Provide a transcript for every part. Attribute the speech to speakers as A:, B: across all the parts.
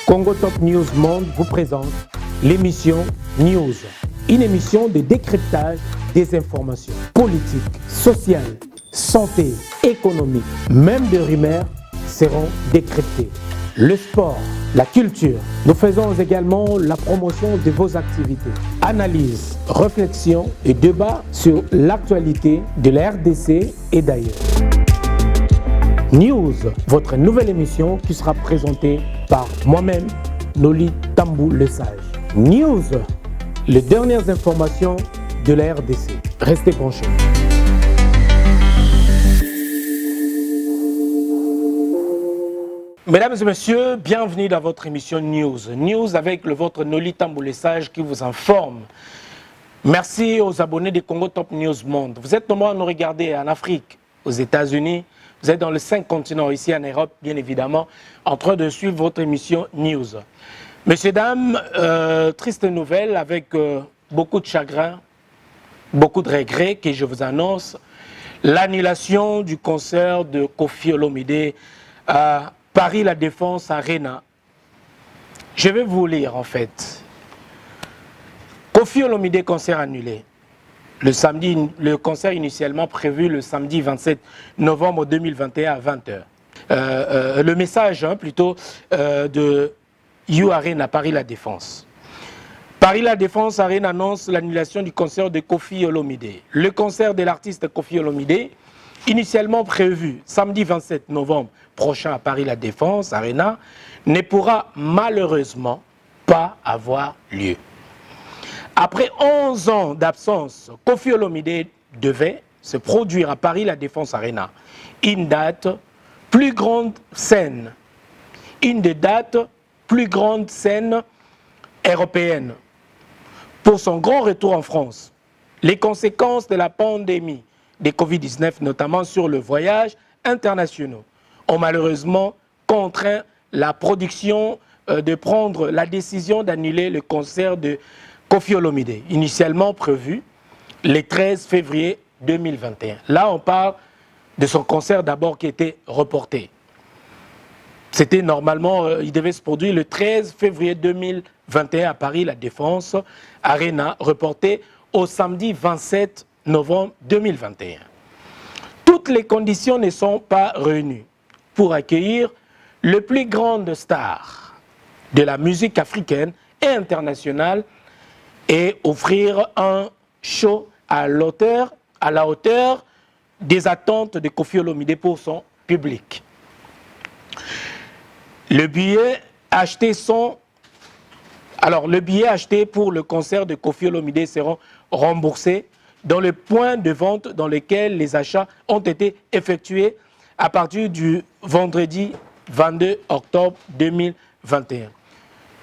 A: Congo Top News Monde vous présente l'émission News, une émission de décryptage des informations politiques, sociales, santé, économique, même des rumeurs seront décryptées. Le sport, la culture. Nous faisons également la promotion de vos activités. Analyse, réflexion et débat sur l'actualité de la RDC et d'ailleurs. News, votre nouvelle émission qui sera présentée par moi-même, Noli Tambou Le Sage. News, les dernières informations de la RDC. Restez branchés. Mesdames et messieurs, bienvenue dans votre émission News. News avec votre Noli Tambou Le Sage qui vous informe. Merci aux abonnés de Congo Top News Monde. Vous êtes nombreux à nous regarder en Afrique, aux États-Unis. Vous êtes dans les 5 continents, ici en Europe, bien évidemment, en train de suivre votre émission News. Messieurs, dames, triste nouvelle avec beaucoup de chagrin, beaucoup de regrets que je vous annonce. L'annulation du concert de Koffi Olomide à Paris La Défense Arena. Je vais vous lire en fait. Koffi Olomide concert annulé. Le concert initialement prévu le samedi 27 novembre 2021 à 20h. Le message de You Arena Paris La Défense. Paris La Défense Arena annonce l'annulation du concert de Koffi Olomide. Le concert de l'artiste Koffi Olomide, initialement prévu samedi 27 novembre prochain à Paris La Défense Arena, ne pourra malheureusement pas avoir lieu. Après 11 ans d'absence, Koffi Olomide devait se produire à Paris La Défense Arena. Une date plus grande scène. Une des dates plus grandes scènes européennes. Pour son grand retour en France, les conséquences de la pandémie de Covid-19, notamment sur le voyage international, ont malheureusement contraint la production de prendre la décision d'annuler le concert de Koffi Olomide, initialement prévu le 13 février 2021. Là, on parle de son concert d'abord qui était reporté. C'était normalement, il devait se produire le 13 février 2021 à Paris, La Défense Arena, reporté au samedi 27 novembre 2021. Toutes les conditions ne sont pas réunies pour accueillir le plus grande star de la musique africaine et internationale et offrir un show à la hauteur des attentes de Koffi Olomide pour son public. Le billet acheté pour le concert de Koffi Olomide seront remboursés dans les points de vente dans lesquels les achats ont été effectués à partir du vendredi 22 octobre 2021.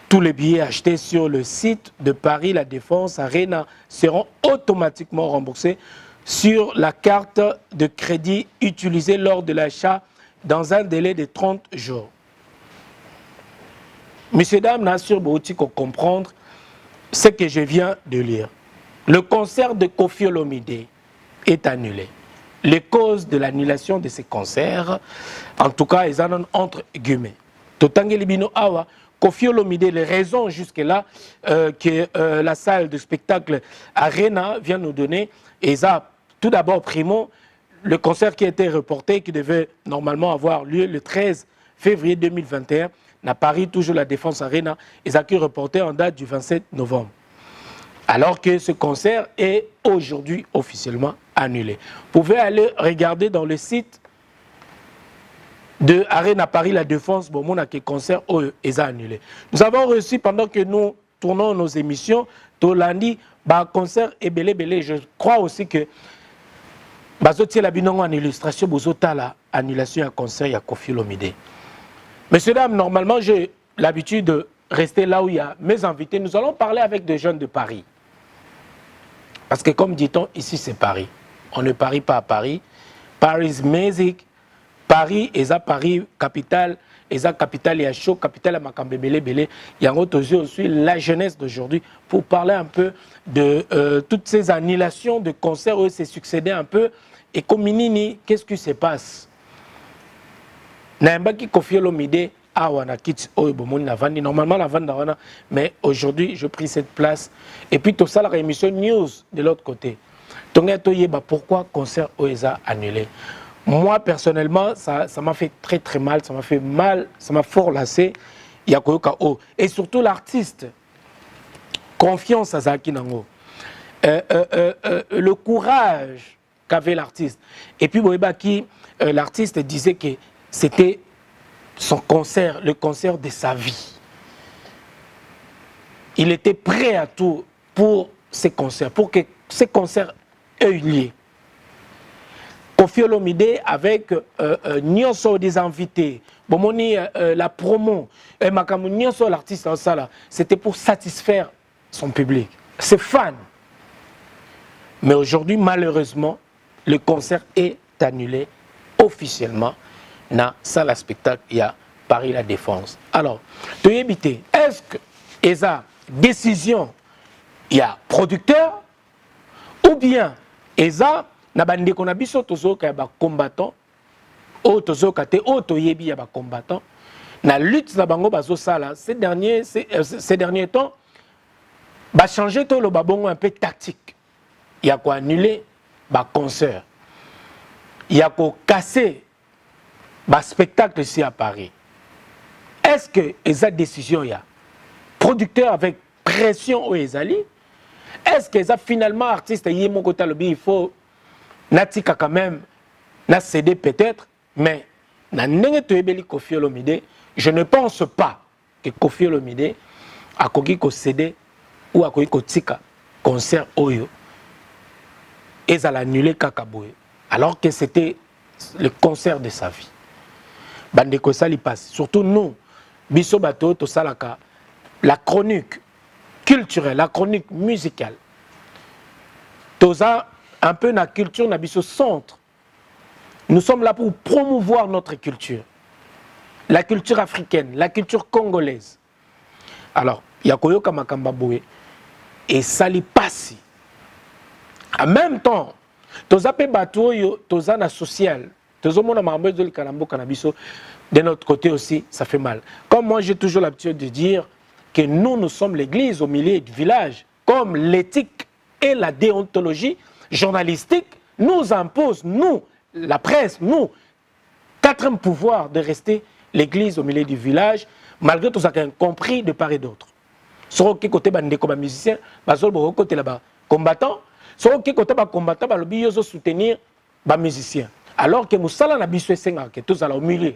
A: Tous les billets achetés sur le site de Paris La Défense Arena seront automatiquement remboursés sur la carte de crédit utilisée lors de l'achat dans un délai de 30 jours. Messieurs, dames, n'assure Bouti qu'on comprendre ce que je viens de lire. Le concert de Koffi Olomide est annulé. Les causes de l'annulation de ces concerts, en tout cas, ils en ont entre guillemets. Totange Libino Awa, Koffi Olomide, les raisons jusque-là que la salle de spectacle Arena vient nous donner, et ça, tout d'abord, primo, le concert qui a été reporté, qui devait normalement avoir lieu le 13 février 2021, à Paris, toujours La Défense Arena, et ça a été reporté en date du 27 novembre. Alors que ce concert est aujourd'hui officiellement annulé. Vous pouvez aller regarder dans le site de Arena Paris La Défense, bon, mon concert est annulé. Nous avons reçu, pendant que nous tournons nos émissions, tout lundi, concert est belé. Je crois aussi que bazotier la binongo en illustration, bozota la annulation à concert, il y a Koffi Olomide. Messieurs, dames, normalement, j'ai l'habitude de rester là où il y a mes invités. Nous allons parler avec des jeunes de Paris. Parce que comme dit-on, ici c'est Paris. On ne parie pas à Paris. Paris Music. Paris, et Paris, capitale, et capitale, il y a chaud, capitale à Makambe Belé. Il y a aussi la jeunesse d'aujourd'hui pour parler un peu de toutes ces annulations de concerts où c'est succédé un peu. Et comme Minini, qu'est-ce qui se passe? Naimbaki Koffi Olomide Awana Kits Oibomon Navandi, normalement la Vandawana, mais aujourd'hui je pris cette place. Et puis tout ça, la émission News de l'autre côté. Pourquoi concert OESA annulé? Moi personnellement, ça m'a fait très très mal, ça m'a fait mal, ça m'a fort lassé. Et surtout l'artiste, confiance à Zaki Nango, le courage qu'avait l'artiste. Et puis l'artiste disait que c'était son concert, le concert de sa vie. Il était prêt à tout pour ces concerts, pour que ces concerts aient eu lieu. Kofi Olomide avec Nyonso des invités, Bomoni la promo, Makamu Nyonso l'artiste en ça, c'était pour satisfaire son public, ses fans. Mais aujourd'hui, malheureusement, le concert est annulé officiellement dans la salle à spectacle, il y a Paris La Défense. Alors, est-ce que ESA décision, il y a producteur ou bien ESA na bande qu'on a biso tozoka ya ba combattant o tozoka te o toyebi ya ba combattant na lutte na bango bazo sala ces derniers temps ba changer to lo babongo un peu tactique. Il y a quoi annuler ba concert. Il y a quoi casser ba spectacle ici à Paris. Est-ce que ESA décision ya producteur avec pression au ezali? Est-ce que ESA finalement artiste yemo kota lobi il faut Natika quand même, n'a cédé peut-être, mais Kofi Olomide, je ne pense pas que Kofi Olomide a cédé ou a tika concert Oyo et ça l'a annulé Kakaboué, alors que c'était le concert de sa vie. Bandeko Sali passe, surtout nous, Biso Bato, Tosalaka, la chronique culturelle, la chronique musicale. Tosa un peu la culture n'a biso centre. Nous sommes là pour promouvoir notre culture. La culture africaine, la culture congolaise. Alors, Yakoyoka Makamba Boué et Sali Passi. En même temps, toza pe bato toza na social. Tozo mona mambe de kalambo kanabiso. De notre côté aussi, ça fait mal. Comme moi, j'ai toujours l'habitude de dire que nous sommes l'église au milieu du village. Comme l'éthique et la déontologie journalistique nous impose, nous, la presse, nous, quatrième pouvoir de rester l'église au milieu du village, malgré tout ça compris de part et d'autre. Sur quel côté des musiciens, sur côté là-bas combattant, sur quel côté combattant, ils soutenir les musiciens. Alors que nous sommes là, que tous au milieu.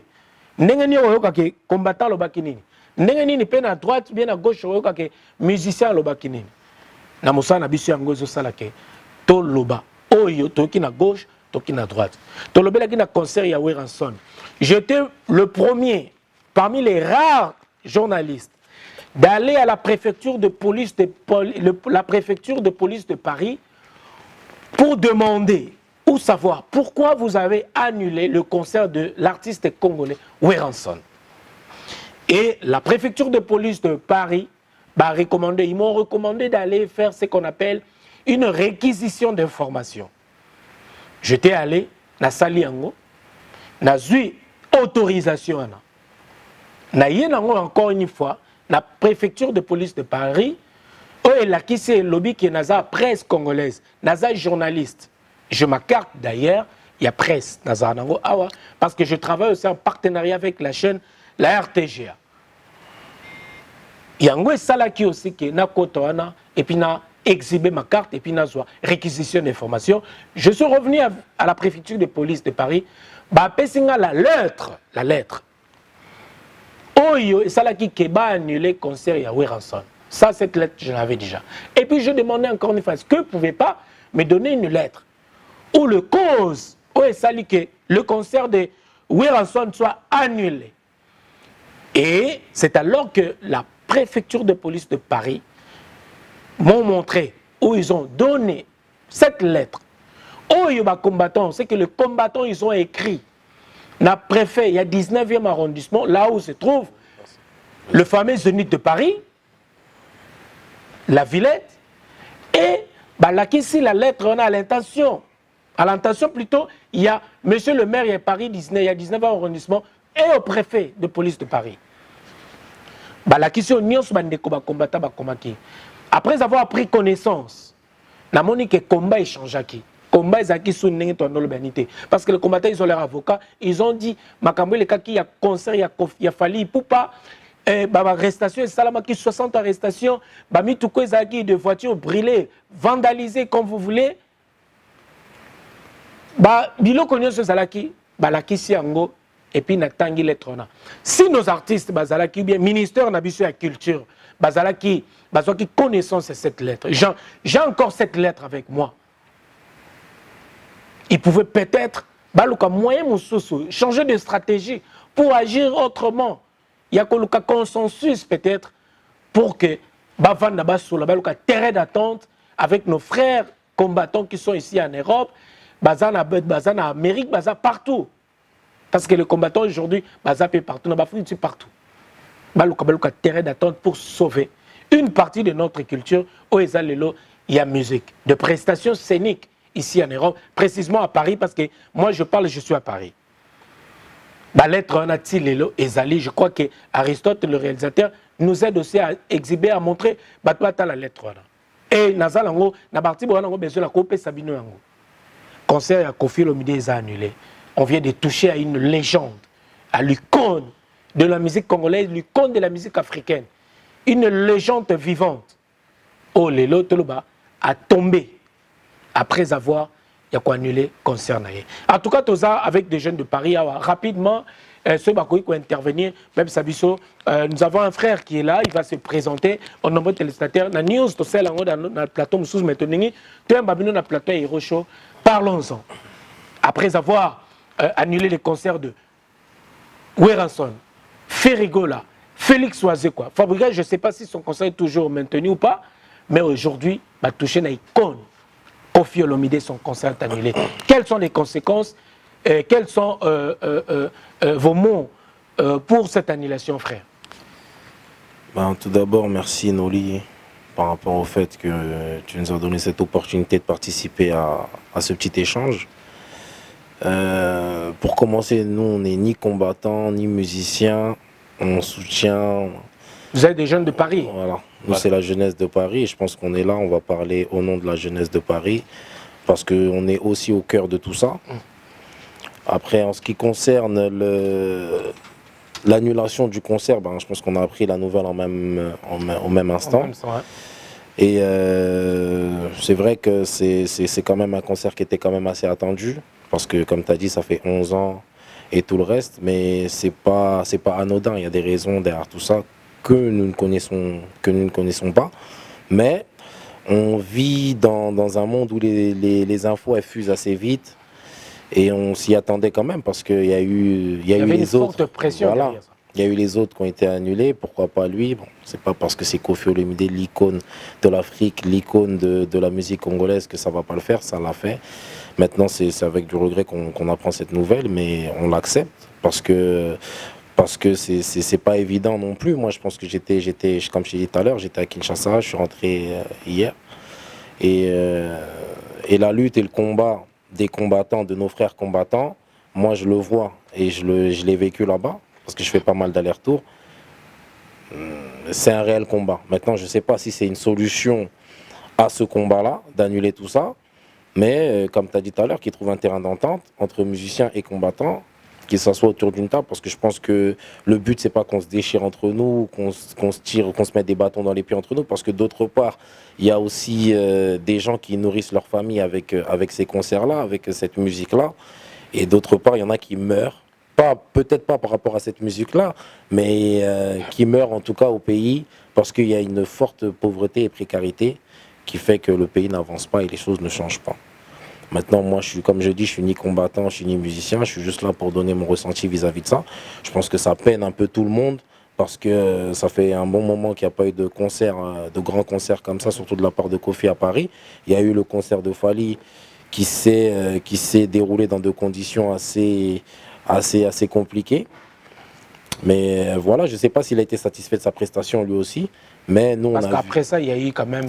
A: Nous sommes combattants au bakinini. Nous sommes à droite, bien à gauche, que musiciens au bakinini. Nous sommes à gauche, to loba oyo toki na gauche toki na droite to lobela ki na concert ya Weranson. J'étais le premier parmi les rares journalistes d'aller à la préfecture de police de Paris pour demander ou savoir pourquoi vous avez annulé le concert de l'artiste congolais Weranson. Et la préfecture de police de Paris ils m'ont recommandé d'aller faire ce qu'on appelle une réquisition d'informations. J'étais allé na Saliango, na eu autorisation. Na yenango encore une fois, la préfecture de police de Paris, et là qui c'est le lobby qui est naza presse congolaise, naza journaliste. Je m'accarte d'ailleurs, il y a presse naza nango awa parce que je travaille aussi en partenariat avec la chaîne la RTGA. Yango et salaki aussi qui na kotoana et puis na exhiber ma carte et puis nazwa réquisition d'informations. Je suis revenu à la préfecture de police de Paris. Ba pesinga la lettre. Oyo et ça là qui ba annulé concert ya Weranson. Ça cette lettre je l'avais déjà. Et puis je demandais encore une fois est-ce que vous pouvez pas me donner une lettre où le cause et ça que le concert de Weranson soit annulé. Et c'est alors que la préfecture de police de Paris m'ont montré où ils ont donné cette lettre. Oh, il y a combattant, c'est que les combattants, ils ont écrit. Le préfet, il y a 19e arrondissement, là où se trouve le fameux Zénith de Paris, la Villette, et là, ici, la lettre, on a l'intention. À l'intention, plutôt, il y a monsieur le maire, il y a Paris 19, il y a 19e arrondissement, et au préfet de police de Paris. balakisi nyonso bandeko bakombata bakomaki. Après avoir pris connaissance, la monique combat échangeaki. Combat ezaki sous ndenge to ndolo banité parce que les combattants ils ont leurs avocats, ils ont dit makambo le kaki ya concert ya fali poupa arrestation et salamaki 60 arrestations, bami tuko ezaki de voitures brûlées, vandalisées comme vous voulez. Biloko nyonso ezalaki balakisi yango et puis natangi lettre na. Si nos artistes bazalaki bien ministère na biso ya culture bazalaki bazwaki connaissance de cette lettre. J'ai encore cette lettre avec moi. Il pouvait peut-être baluka moyen mususu changer de stratégie pour agir autrement. Il y a un consensus peut-être pour que bavanda basula baluka terrain d'attente avec nos frères combattants qui sont ici en Europe, bazana Amérique, bazana partout. Parce que les combattants aujourd'hui, bazapé partout, dans l'Afrique, partout. Baluka terrain d'attente pour sauver une partie de notre culture. Au Ezalelo, il y a musique, de prestations scéniques ici en Europe, précisément à Paris, parce que moi je suis à Paris. La lettre en Atilelo Ezali, je crois que Aristote, le réalisateur, nous aide aussi à exhiber, à montrer la lettre. Et Nazalango, na partie Borango, besoin la coupe Sabino Yango. Concert à Kofi Olomide est annulé. On vient de toucher à une légende, à l'icône de la musique congolaise, l'icône de la musique africaine. Une légende vivante. Oh, Lelo Toloba a tombé après avoir annulé le concert. En tout cas, avec des jeunes de Paris, rapidement, ceux qui vont intervenir, même Sabiso, nous avons un frère qui est là, il va se présenter au nombre de téléspectateurs. Dans news, dans le plateau, nous sommes maintenant, tu as un plateau Hero Show. Parlons-en. Après avoir annulé les concerts de Weranson, Ferrigola, Félix Oazekwa, Fabrica, je ne sais pas si son concert est toujours maintenu ou pas, mais aujourd'hui, il va toucher une icône. Kofi Olomide, son concert est annulé. Quelles sont les conséquences quels sont vos mots pour cette annulation, frère?
B: Tout d'abord, merci Noli par rapport au fait que tu nous as donné cette opportunité de participer à ce petit échange. Pour commencer, nous, on n'est ni combattants, ni musiciens. On soutient...
A: Vous êtes des jeunes de Paris?
B: Voilà. Nous, c'est la jeunesse de Paris. Et je pense qu'on est là, on va parler au nom de la jeunesse de Paris. Parce qu'on est aussi au cœur de tout ça. Après, en ce qui concerne l'annulation du concert, je pense qu'on a appris la nouvelle au même instant. Et c'est vrai que c'est quand même un concert qui était quand même assez attendu. Parce que, comme tu as dit, ça fait 11 ans et tout le reste. Mais c'est pas anodin. Il y a des raisons derrière tout ça que nous ne connaissons pas. Mais on vit dans un monde où les infos elles fusent assez vite. Et on s'y attendait quand même parce qu'il y a eu les autres.
A: Forte pression.
B: Voilà. Il y a eu les autres qui ont été annulés. Pourquoi pas lui? Bon, c'est pas parce que c'est Kofi Olomide, l'icône de l'Afrique, l'icône de la musique congolaise que ça va pas le faire. Ça l'a fait. Maintenant, c'est avec du regret qu'on apprend cette nouvelle, mais on l'accepte parce que c'est pas évident non plus. Moi, je pense que j'étais comme je t'ai dit tout à l'heure, j'étais à Kinshasa. Je suis rentré hier et la lutte et le combat des combattants, de nos frères combattants, moi je le vois et je l'ai vécu là-bas parce que je fais pas mal d'allers-retours. C'est un réel combat. Maintenant, je ne sais pas si c'est une solution à ce combat-là, d'annuler tout ça, mais comme tu as dit tout à l'heure, qu'ils trouvent un terrain d'entente entre musiciens et combattants, qu'ils s'assoient autour d'une table, parce que je pense que le but, c'est pas qu'on se déchire entre nous, qu'on se tire, qu'on se mette des bâtons dans les pieds entre nous, parce que d'autre part, il y a aussi des gens qui nourrissent leur famille avec ces concerts-là, avec cette musique-là, et d'autre part, il y en a qui meurent, peut-être pas par rapport à cette musique-là, mais qui meurent en tout cas au pays, parce qu'il y a une forte pauvreté et précarité qui fait que le pays n'avance pas et les choses ne changent pas. Maintenant, moi, comme je dis, je suis ni combattant, je suis ni musicien, je suis juste là pour donner mon ressenti vis-à-vis de ça. Je pense que ça peine un peu tout le monde parce que ça fait un bon moment qu'il n'y a pas eu de concert, de grands concerts comme ça, surtout de la part de Kofi à Paris. Il y a eu le concert de Fally qui s'est déroulé dans des conditions assez compliquées. Mais voilà, je ne sais pas s'il a été satisfait de sa prestation lui aussi. Mais nous,
A: parce qu'après ça, il y a eu quand même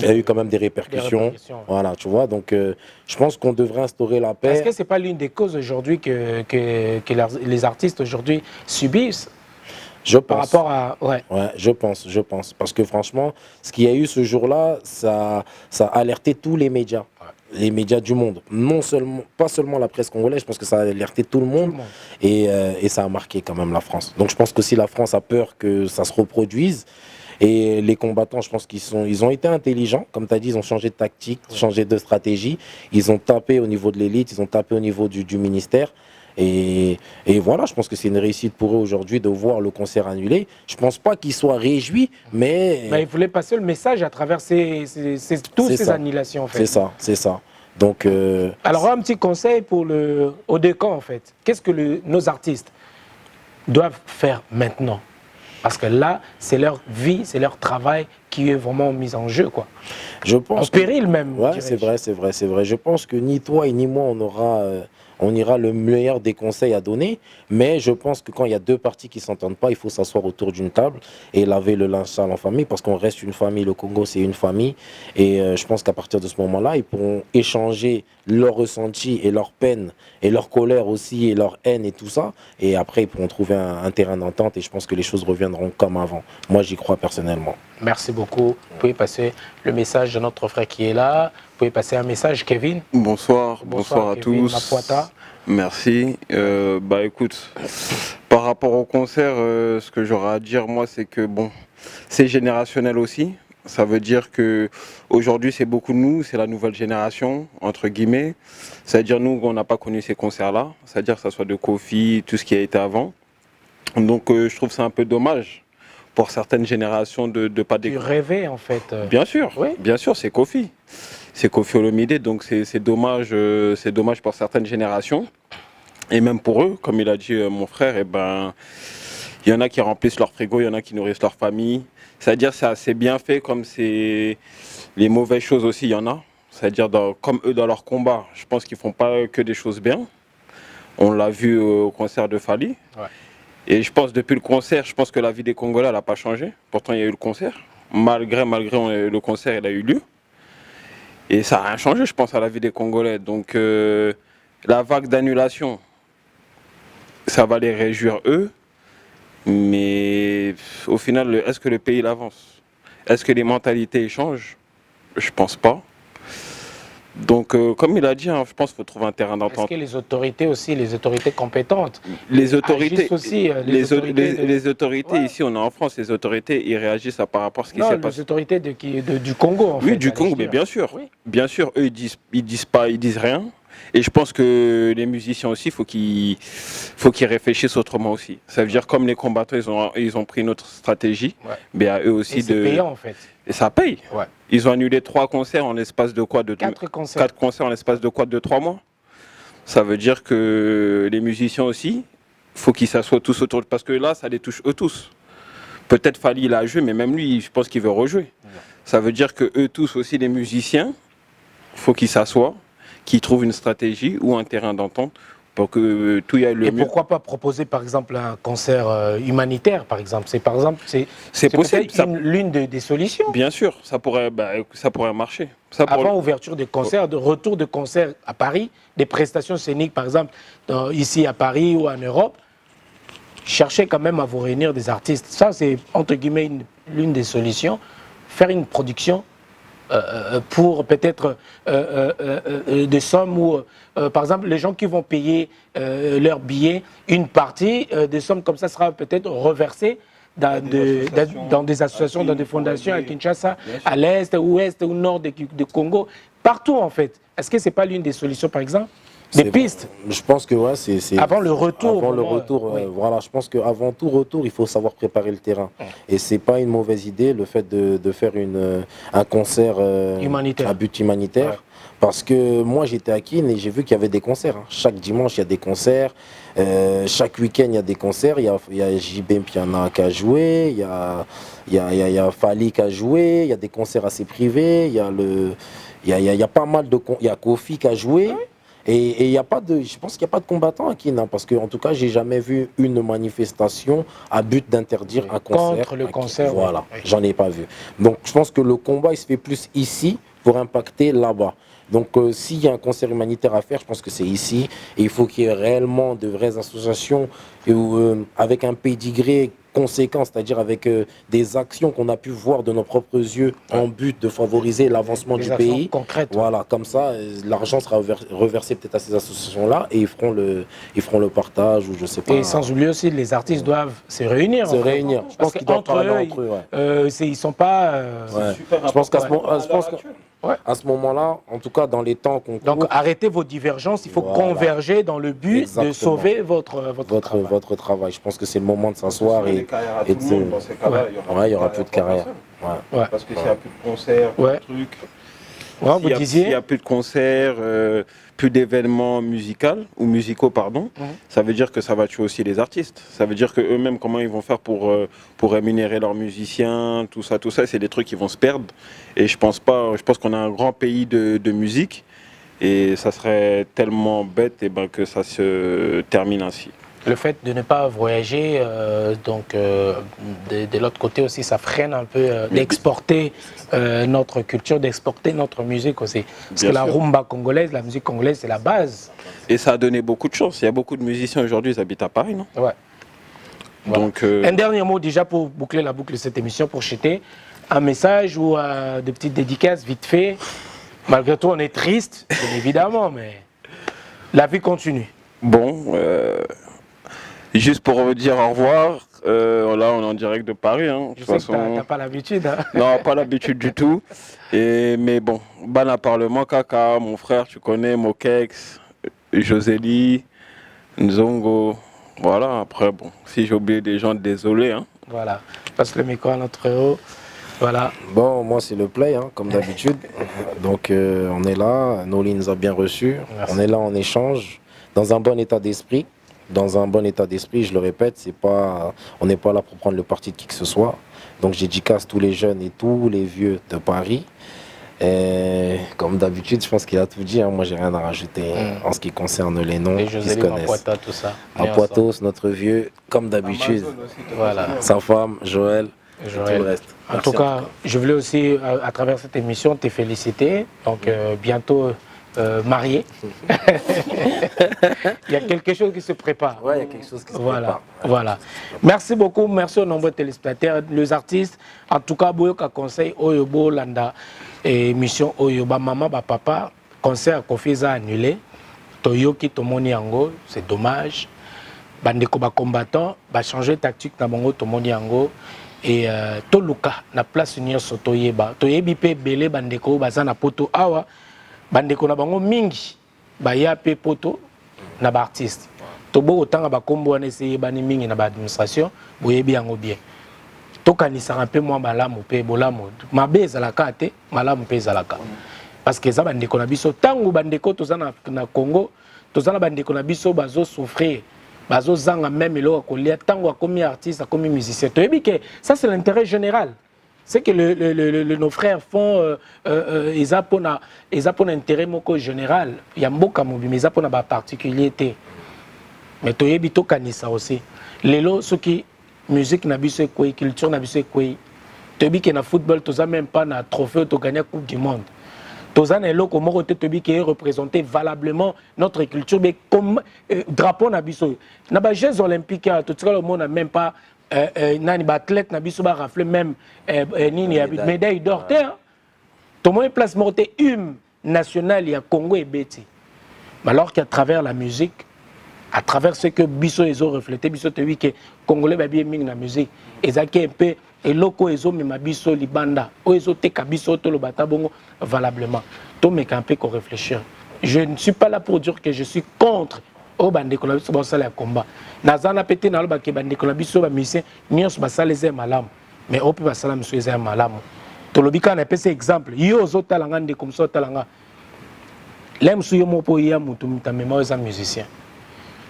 B: des répercussions. Voilà, tu vois. Donc, je pense qu'on devrait instaurer la paix.
A: Est-ce que ce n'est pas l'une des causes aujourd'hui que les artistes aujourd'hui subissent?
B: Je
A: par
B: pense.
A: rapport à... Ouais.
B: Ouais, je pense. Parce que franchement, ce qu'il y a eu ce jour-là, ça a alerté tous les médias. Les médias du monde. Non seulement, pas seulement la presse congolaise, je pense que ça a alerté tout le monde. Et ça a marqué quand même la France. Donc je pense que si la France a peur que ça se reproduise, et les combattants, je pense ils ont été intelligents. Comme tu as dit, ils ont changé de tactique, changé de stratégie. Ils ont tapé au niveau de l'élite, ils ont tapé au niveau du ministère. Et voilà, je pense que c'est une réussite pour eux aujourd'hui de voir le concert annulé. Je ne pense pas qu'ils soient réjouis, mais...
A: Mais il voulait passer le message à travers toutes ces annulations, en fait.
B: C'est ça. Donc,
A: alors, un petit conseil pour au décan, en fait. Qu'est-ce que nos artistes doivent faire maintenant? Parce que là, c'est leur vie, c'est leur travail qui est vraiment mis en jeu, quoi.
B: Je pense
A: en péril même.
B: Ouais, c'est vrai. Je pense que ni toi et ni moi, on ira le meilleur des conseils à donner, mais je pense que quand il y a deux parties qui ne s'entendent pas, il faut s'asseoir autour d'une table et laver le linge sale en famille, parce qu'on reste une famille, le Congo c'est une famille, et je pense qu'à partir de ce moment-là, ils pourront échanger leurs ressentis et leurs peines, et leur colère aussi, et leur haine et tout ça, et après ils pourront trouver un terrain d'entente, et je pense que les choses reviendront comme avant. Moi j'y crois personnellement.
A: Merci beaucoup. Vous pouvez passer le message de notre frère qui est là. Vous pouvez passer un message, Kevin.
C: Bonsoir à
A: Kevin
C: tous.
A: Mapuata.
C: Merci. Écoute, par rapport au concert, ce que j'aurais à dire, moi, c'est que bon, c'est générationnel aussi. Ça veut dire que aujourd'hui, c'est beaucoup de nous, c'est la nouvelle génération, entre guillemets. C'est-à-dire nous, on n'a pas connu ces concerts-là. C'est-à-dire que ça soit de Kofi, tout ce qui a été avant. Donc, je trouve ça un peu dommage pour certaines générations de pas
A: Tu rêvais, en fait.
C: Bien sûr,
A: oui.
C: Bien sûr, c'est Kofi. C'est Kofi Olomide, donc c'est dommage pour certaines générations. Et même pour eux, comme il a dit mon frère, il y en a qui remplissent leur frigo, il y en a qui nourrissent leur famille. C'est-à-dire c'est assez bien fait, comme c'est les mauvaises choses aussi, il y en a. C'est-à-dire comme eux dans leur combat, je pense qu'ils ne font pas que des choses bien. On l'a vu au concert de Fally.
A: Ouais.
C: Et je pense depuis le concert, je pense que la vie des Congolais n'a pas changé. Pourtant, il y a eu le concert. Malgré le concert, il a eu lieu. Et ça n'a rien changé, je pense, à la vie des Congolais. Donc, la vague d'annulation, ça va les réjouir eux. Mais au final, est-ce que le pays avance? Est-ce que les mentalités changent? Je pense pas. Donc, comme il a dit, je pense qu'il faut trouver un terrain d'entente.
A: Est-ce que les autorités aussi, les autorités compétentes,
C: les autorités
A: aussi,
C: les autorités ici, on est en France, les autorités, ils réagissent par rapport à ce qui s'est passé.
A: Les autorités du Congo, en fait.
C: Oui, du Congo, mais bien sûr. Oui. Bien sûr, eux, ils disent rien. Et je pense que les musiciens aussi, faut qu'ils réfléchissent autrement aussi. Ça veut dire comme les combattants, ils ont pris notre stratégie, mais à eux aussi
A: c'est payant, en fait.
C: Et ça paye.
A: Ouais.
C: Ils ont annulé 3 concerts en l'espace de quoi?
A: 4 concerts.
C: 4 concerts en l'espace de quoi? De 3 mois. Ça veut dire que les musiciens aussi, faut qu'ils s'assoient tous autour. Parce que là, ça les touche eux tous. Peut-être Fally, il a joué, mais même lui, je pense qu'il veut rejouer. Ouais. Ça veut dire que eux tous aussi, les musiciens, faut qu'ils s'assoient, qu'ils trouvent une stratégie ou un terrain d'entente pour que tout y aille le mieux.
A: Et pourquoi pas proposer par exemple un concert humanitaire par exemple? C'est possible, l'une des solutions.
C: Bien sûr, ça pourrait marcher.
A: Avant ouverture des concerts, de retour de concerts à Paris, des prestations scéniques par exemple ici à Paris ou en Europe, cherchez quand même à vous réunir des artistes. Ça c'est entre guillemets l'une des solutions. Faire une production pour peut-être des sommes où, par exemple, les gens qui vont payer leurs billets, une partie des sommes comme ça sera peut-être reversée dans des associations, dans des fondations à Kinshasa, à l'est, ouest ou nord du Congo, partout en fait. Est-ce que ce n'est pas l'une des solutions par exemple? Des pistes.
B: Je pense que c'est
A: avant le retour.
B: Avant le retour, oui. Voilà, je pense qu'avant tout retour, il faut savoir préparer le terrain. Et c'est pas une mauvaise idée le fait de faire un concert à but humanitaire. Ouais. Parce que moi j'étais à Kin et j'ai vu qu'il y avait des concerts. Chaque dimanche il y a des concerts. Chaque week-end il y a des concerts. Il y a JB Piana qui a joué. Il y a Fally qui a joué. Il y a des concerts assez privés. Il y a pas mal de. Il y a Kofi qui a joué. Oui. Et y a pas je pense qu'il n'y a pas de combattants à Kin, parce qu'en tout cas, j'ai jamais vu une manifestation à but d'interdire un concert.
A: Contre le concert.
B: Voilà, j'en ai pas vu. Donc je pense que le combat, il se fait plus ici pour impacter là-bas. Donc s'il y a un concert humanitaire à faire, je pense que c'est ici. Et il faut qu'il y ait réellement de vraies associations avec un pédigré conséquent, c'est-à-dire avec des actions qu'on a pu voir de nos propres yeux en but de favoriser l'avancement du pays.
A: Concrètes.
B: Voilà, comme ça, l'argent sera reversé peut-être à ces associations-là et ils feront le partage ou je sais pas.
A: Et sans oublier aussi, les artistes doivent se réunir.
B: Je pense qu'ils doivent parler entre eux.
A: Ils sont pas.
B: Je pense qu'à ce moment-là, en tout cas dans les temps qu'on court.
A: Donc arrêtez vos divergences, il faut converger dans le but de sauver votre
B: travail. Je pense que c'est le moment de s'asseoir et
C: de se.
B: Il y aura plus de carrière.
C: Parce que s'il n'y a plus de concerts, trucs.
A: Vous disiez.
C: S'il n'y a plus de concerts, plus d'événements musicaux, ça veut dire que ça va tuer aussi les artistes. Ça veut dire qu'eux-mêmes, comment ils vont faire pour rémunérer leurs musiciens, tout ça, c'est des trucs qui vont se perdre. Et je pense qu'on a un grand pays de musique et ça serait tellement bête que ça se termine ainsi.
A: Le fait de ne pas voyager, de l'autre côté aussi, ça freine un peu d'exporter notre culture, d'exporter notre musique aussi. Parce que la rumba congolaise, la musique congolaise, c'est la base.
C: Et ça a donné beaucoup de chance. Il y a beaucoup de musiciens aujourd'hui, ils habitent à Paris, non?
A: Ouais.
C: Donc,
A: un dernier mot déjà pour boucler la boucle de cette émission, pour jeter un message ou de petites dédicaces vite fait. Malgré tout, on est triste, bien évidemment, mais la vie continue.
C: Bon, juste pour vous dire au revoir, là on est en direct de Paris.
A: Je sais que t'as pas l'habitude. Hein.
C: Non, pas l'habitude du tout. Mais bon, Bana Parlement, Kaka, mon frère, tu connais, Mokex, Josélie, Nzongo. Voilà, après, bon, si j'ai oublié des gens, désolé. Hein.
A: Voilà, je passe le micro à notre héros. Voilà.
B: Bon, moi c'est le play, comme d'habitude. Donc on est là, Noli nous a bien reçus. Merci. On est là en échange, dans un bon état d'esprit. Dans un bon état d'esprit, je le répète, on n'est pas là pour prendre le parti de qui que ce soit. Donc je dédicace tous les jeunes et tous les vieux de Paris. Et comme d'habitude, je pense qu'il a tout dit. Moi, j'ai rien à rajouter en ce qui concerne les noms qui se connaissent.
A: Tout ça.
B: À Poitos, notre vieux, comme d'habitude.
A: Voilà.
B: Sa femme, Joël. Et tout le reste.
A: En tout cas, je voulais aussi, à travers cette émission, te féliciter. Donc, bientôt marié. Il y a quelque chose qui se prépare.
B: Oui, il y a quelque chose qui se prépare.
A: Voilà. Merci beaucoup. Merci aux nombreux téléspectateurs, les artistes. En tout cas, Boyoka Conseil, Oyobo Landa, émission Oyoba Maman, Papa, concert Kofiza annulé. Toyoki Tomoni Yango, c'est dommage. Bandeko ba combattant, ba changer tactique na bango Tomoni Yango. Et Toluka, na place union Sotoyeba. Toyebi pe belé bandeko baza na poto awa. Bandeko na bango mingi baya pe poto na ba artiste. Tobo otanga ba kombo wana ese bani mingi na ba administration, boyebi yango bien. Tokanisa un peu moins malamu pe bolamu. Mabe ezalaka te, malamu pe ezalaka. Parce que ça bandeko na biso tangu bandeko tozana na Congo, tozana bandeko na biso bazo souffrir. Bazo zanga même eloko kolia tango akomi artiste, akomi musicien. Toyebi que ça c'est l'intérêt général. C'est que nos frères font ils ont intérêt moko général. Il y a mboka mobi mais ils ont ba particularité. Mais toyebi to kanisa aussi. Lelo ce qui musique na biso quoi, culture na biso quoi. Toyebi que na football toza même pas na trophée to gagner coupe du monde. Toza na eloko moko te toyebi que représenter valablement notre culture mais comme drapeau na biso. Na ba Jeux olympiques to tika le monde n'a même pas nani ba athlète na biso ba rafler même nini ya médaille d'or te. To mo place morte nationale ya Congo et Beti. Alors qu'à travers la musique, à travers ce que biso ezo reflété biso te wi que congolais ba bien ming na musique ezaki un peu eloko ezo mema biso libanda o ezo teka biso to lo bata bongo valablement. To me camper ko réfléchir. Je ne suis pas là pour dire que je suis contre au bandeko na biso ba sala combat. Nazana pété na lo ba ke bandeko na biso ba musicien nyos ba sala ze malamu. Mais au peut ba sala muso ze malamu. To lobika na pese exemple. Yo zo talanga ndeko comme ça talanga. Lem su yo mopo ya mutu mutamema za musicien.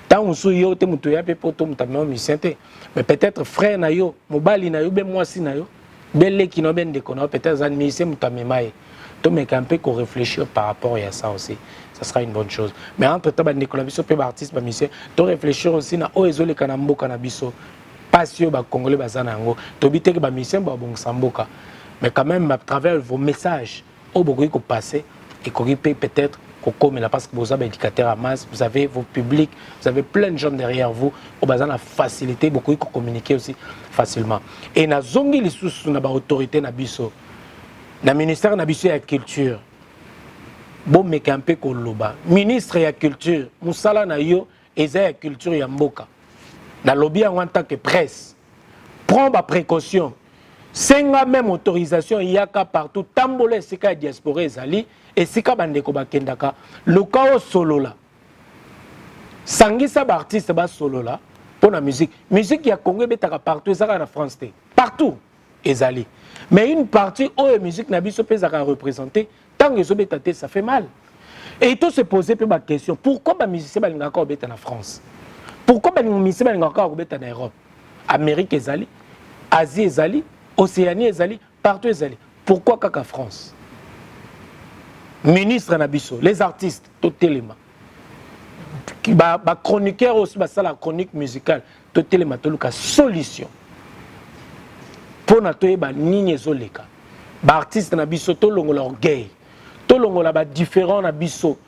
A: Tant su yo te mutu ya pe poto mutamema musicien te. Mais peut-être frère na yo, mobali na yo be mwasi na yo. Belle qui no ben de kono peut-être za musicien mutamema e. To me camper ko réfléchir par rapport à ça aussi. Ça sera une bonne chose. Mais entre temps bandeko na biso pe ba artiste ba musicien, to réfléchir aussi na o ezole kana mboka na biso. Passion ba congolais bazana ngo. To biteke ba musicien ba bongisa mboka. Mais quand même à travers vos messages, au beaucoup qu'on passer et qu'on peut peut-être parce que vous avez éducateur à masse, vous avez vos publics, vous avez plein de gens derrière vous, au besoin de facilité, beaucoup de communiquer aussi facilement. Et na zongi les sous na ba autorité na biso, na ministère na biso ya culture, bon mekampe koloba, ministre ya culture, musala na yo eza ya culture ya mboka, na lobby en tant que presse, prends ma précaution. Senga même autorisation yaka partout tambola sika diaspora ezali et sika bandeko bakendaka le chaos solo là sangisa ba artiste ba solo là pour la musique ya Congo betaka partout ezaka na France té partout ezali mais une partie où musique na biso pezaka représenter tant que ezobeta té ça fait mal et il faut se poser peu ba question pourquoi ba musicien balingaka obeta na France pourquoi ba musicien balingaka obeta na Europe Amérique ezali Asie ezali Océanie ezali, partout ezali. Pourquoi kaka France? Ministre Nabiso, les artistes, tout élément. Chroniqueur aussi, ça la chronique musicale, tout élément, tout le solution. Pour natoye ba nigne zoleka. Ba artiste Nabiso, tout longo l'orgueil. Tout longo la ba différent Nabiso.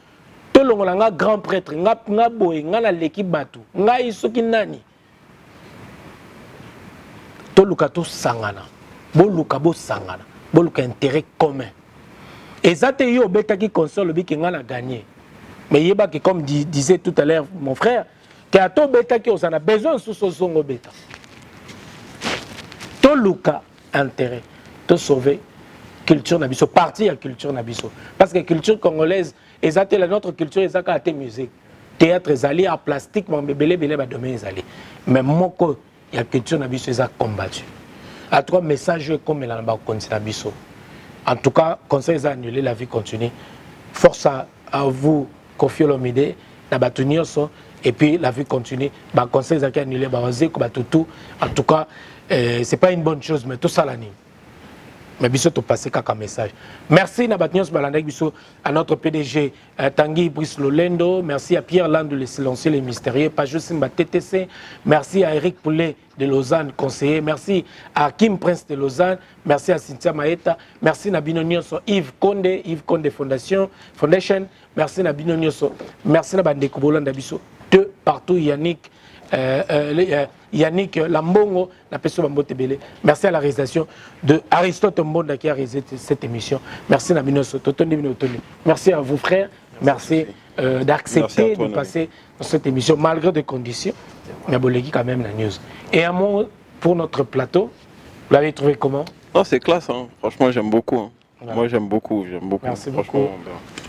A: Tout longo la nga grand prêtre, nga boy, nga na l'équipe batu, nga isoki nani. Tout luka tout sangana. Boluka bo sangana, boluka intérêt commun. Et ça te yo beta qui console bi ki ngana gagné. Mais yeba que comme disait tout à l'heure mon frère, que ato beta qui on a besoin sous songo beta. To luka intérêt, to sauver culture nabiso, partie à culture nabiso. Parce que culture congolaise, ezate la notre culture ezaka ate musique. Théâtre ezali art plastique, mon bébé ba domaine ezali. Mais moko ya culture nabiso ezaka combattu. À trois messages comme la biso. En tout cas, conseil à annuler, la vie continue. Force à vous, Kofi Olomide, et puis la vie continue. Conseil à annuler, en tout cas, c'est pas une bonne chose, mais tout ça l'année. Mais biso to passer kaka message. Merci Nabatnios Balandek biso à notre PDG Tanguy Brice Lolendo, merci à Pierre Land de le silencieux les mystérieux, Pajou Simba TTC, merci à Eric Poulet de Lausanne conseiller, merci à Kim Prince de Lausanne, merci à Cynthia Maeta, merci Nabino Nyonso Yves Konde Foundation, merci Nabino Nyonso, merci Nabandeko Bolanda biso de partout Yannick Yannick Lambongo, merci à la réalisation de Aristote Mbonda qui a réalisé cette émission. Merci merci à vous frères, merci d'accepter de passer dans cette émission malgré des conditions. Mais quand même la news. Et un mot pour notre plateau, vous l'avez trouvé comment?
C: Non, c'est classe, hein. Franchement j'aime beaucoup. Hein.
A: Voilà.
C: Moi j'aime beaucoup.
A: Merci beaucoup.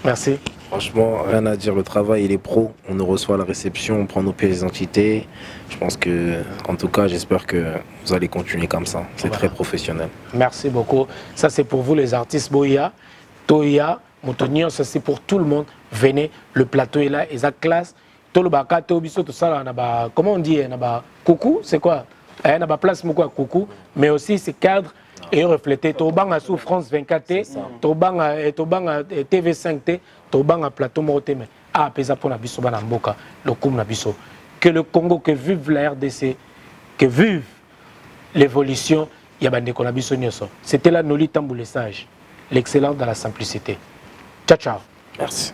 A: Merci.
B: Franchement, rien à dire, le travail il est pro, on nous reçoit à la réception, on prend nos pièces d'identité. Je pense que, en tout cas, j'espère que vous allez continuer comme ça, c'est très professionnel.
A: Merci beaucoup. Ça c'est pour vous les artistes Boya, Toya, Moutonion, ça c'est pour tout le monde. Venez, le plateau est là, et ça classe. Tout le baka, tout ça, comment on dit, coucou, c'est quoi? Il y a place coucou, mais aussi c'est cadre. Et refléter Tobanga sous France 24T, Tobanga TV5T, Tobanga plateau Moroté, mais pesa pour Nabiso Banamboka, le Koum Nabiso. Que le Congo, que vive la RDC, que vive l'évolution, Yabande Konabiso Nyoso. C'était là Noli Tamboulessage, l'excellence dans la simplicité. Ciao, ciao.
B: Merci.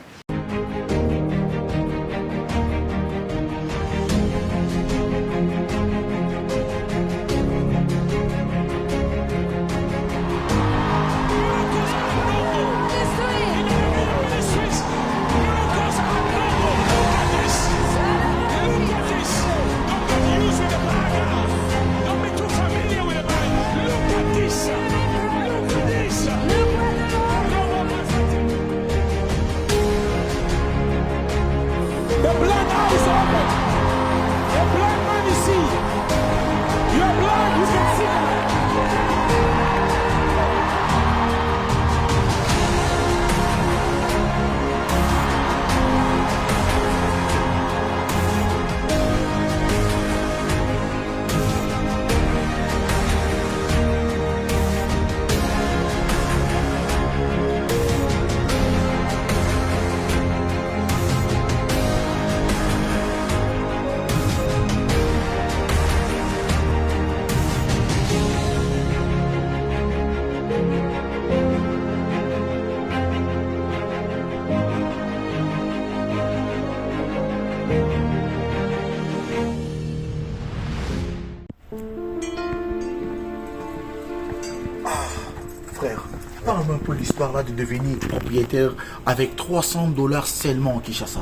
D: un peu l'histoire là de devenir propriétaire avec $300 seulement en Kinshasa.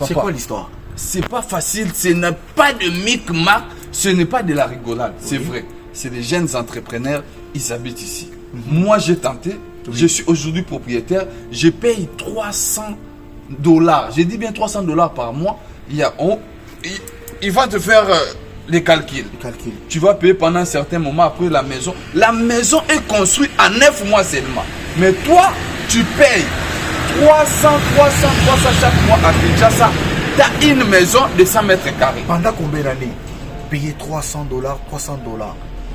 D: C'est quoi l'histoire?
E: C'est pas facile, ce n'est pas de micmac, ce n'est pas de la rigolade, c'est vrai. C'est des jeunes entrepreneurs, ils habitent ici. Moi, j'ai tenté, je suis aujourd'hui propriétaire, je paye $300. J'ai dit bien $300 par mois. Il va te faire les calculs. Tu vas payer pendant un certain moment après la maison. La maison est construite en 9 mois seulement. Mais toi, tu payes 300 chaque mois à Kinshasa. Tu as une maison de 100 mètres carrés.
D: Pendant combien d'années? Payer $300.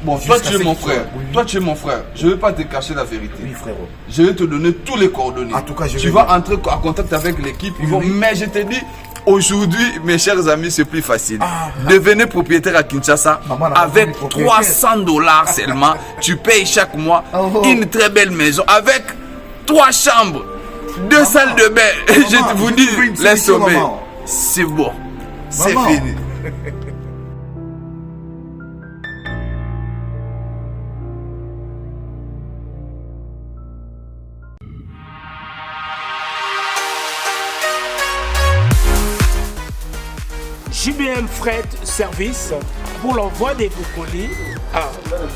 E: Bon, toi tu es mon frère. Toi tu es mon frère. Je ne vais pas te cacher la vérité.
D: Oui, frérot.
E: Je vais te donner tous les coordonnées.
D: En tout cas,
E: tu vas entrer en contact avec l'équipe. Mais je te dis, aujourd'hui, mes chers amis, c'est plus facile. Devenez propriétaire à Kinshasa avec $300 seulement. Tu payes chaque mois une très belle maison avec 3 chambres, 2 salles de bain. Je vous dis, laisse tomber. C'est bon. C'est fini.
A: JBM Fret Service pour l'envoi des colis à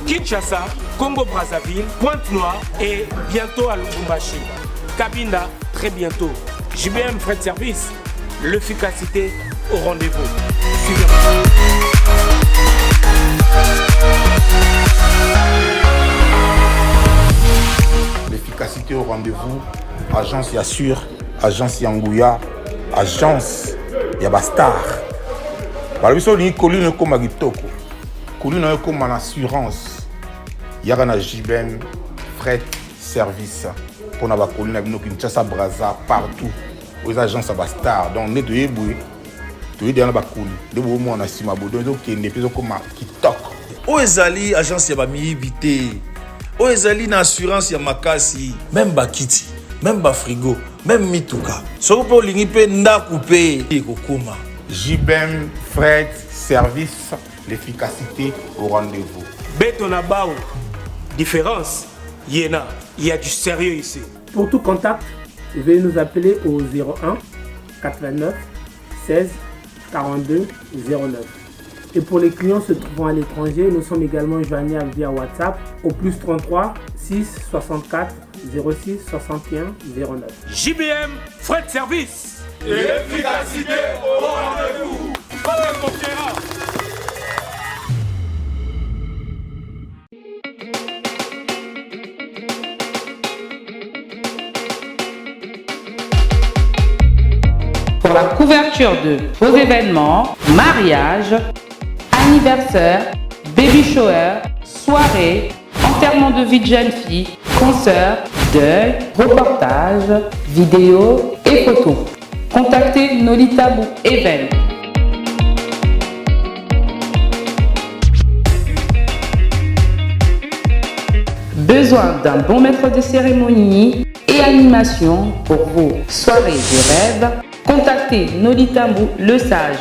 A: Kinshasa, Congo-Brazzaville, Pointe-Noire et bientôt à Lubumbashi. Cabinda, très bientôt. JBM Fret Service, l'efficacité au rendez-vous. Suivez-moi.
D: L'efficacité au rendez-vous. Agence Yassure, agence Yangouya, agence Yabastar. Balobiso ni colline comme agitoko. Colline comme en assurance. Yara na JBM Fret Service. Pour na ba colline na Kinshasa Brazza partout. Aux agences Yabastar. Donc ne doyez boué. Doyez dans ba colline. De bo mo na sima bodo donc qui ne peut comme kitok.
F: O ezali agence ya ba miibité. O ezali na assurance ya makasi. Même bakiti, même ba frigo, même mituka. Soko po lingi pe ndaku pe ekokoma.
D: JBM Fret Service, l'efficacité au rendez-vous.
A: Betonabao, différence, Yéna, il y a du sérieux ici.
G: Pour tout contact, veuillez nous appeler au 01 89 16 42 09. Et pour les clients se trouvant à l'étranger, nous sommes également joignables via WhatsApp au +33 6 64 06 61 09.
A: JBM Fret Service.
H: Et l'efficacité au rendez-vous.
I: Pour la couverture de vos événements, mariage, anniversaire, baby shower, soirée, enterrement de vie de jeune fille, concert, deuil, reportage, vidéo et photos. Contactez Nolita Bou Event. Besoin d'un bon maître de cérémonie et animation pour vos soirées de rêve? Contactez Nolita Bou Le Sage.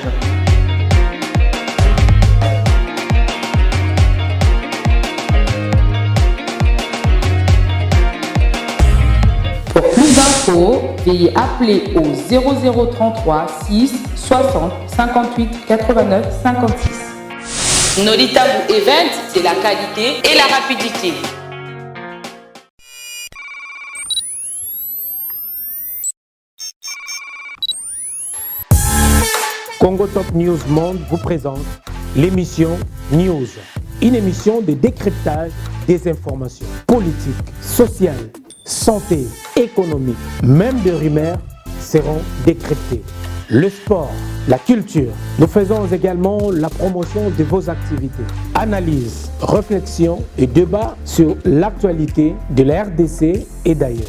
I: Pour plus d'infos, veuillez appeler au 0033 6 60 58 89 56. Nolita Bou Event, c'est la qualité et la rapidité.
A: Congo Top News Monde vous présente l'émission News, une émission de décryptage des informations politiques, sociales, santé, économique, même des rumeurs seront décryptées. Le sport, la culture. Nous faisons également la promotion de vos activités. Analyse, réflexion et débat sur l'actualité de la RDC et d'ailleurs.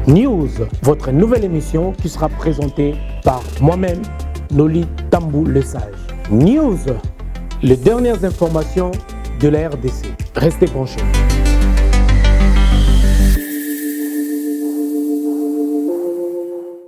A: News, votre nouvelle émission qui sera présentée par moi-même, Nolita Bou Le Sage. News, les dernières informations de la RDC. Restez branchés.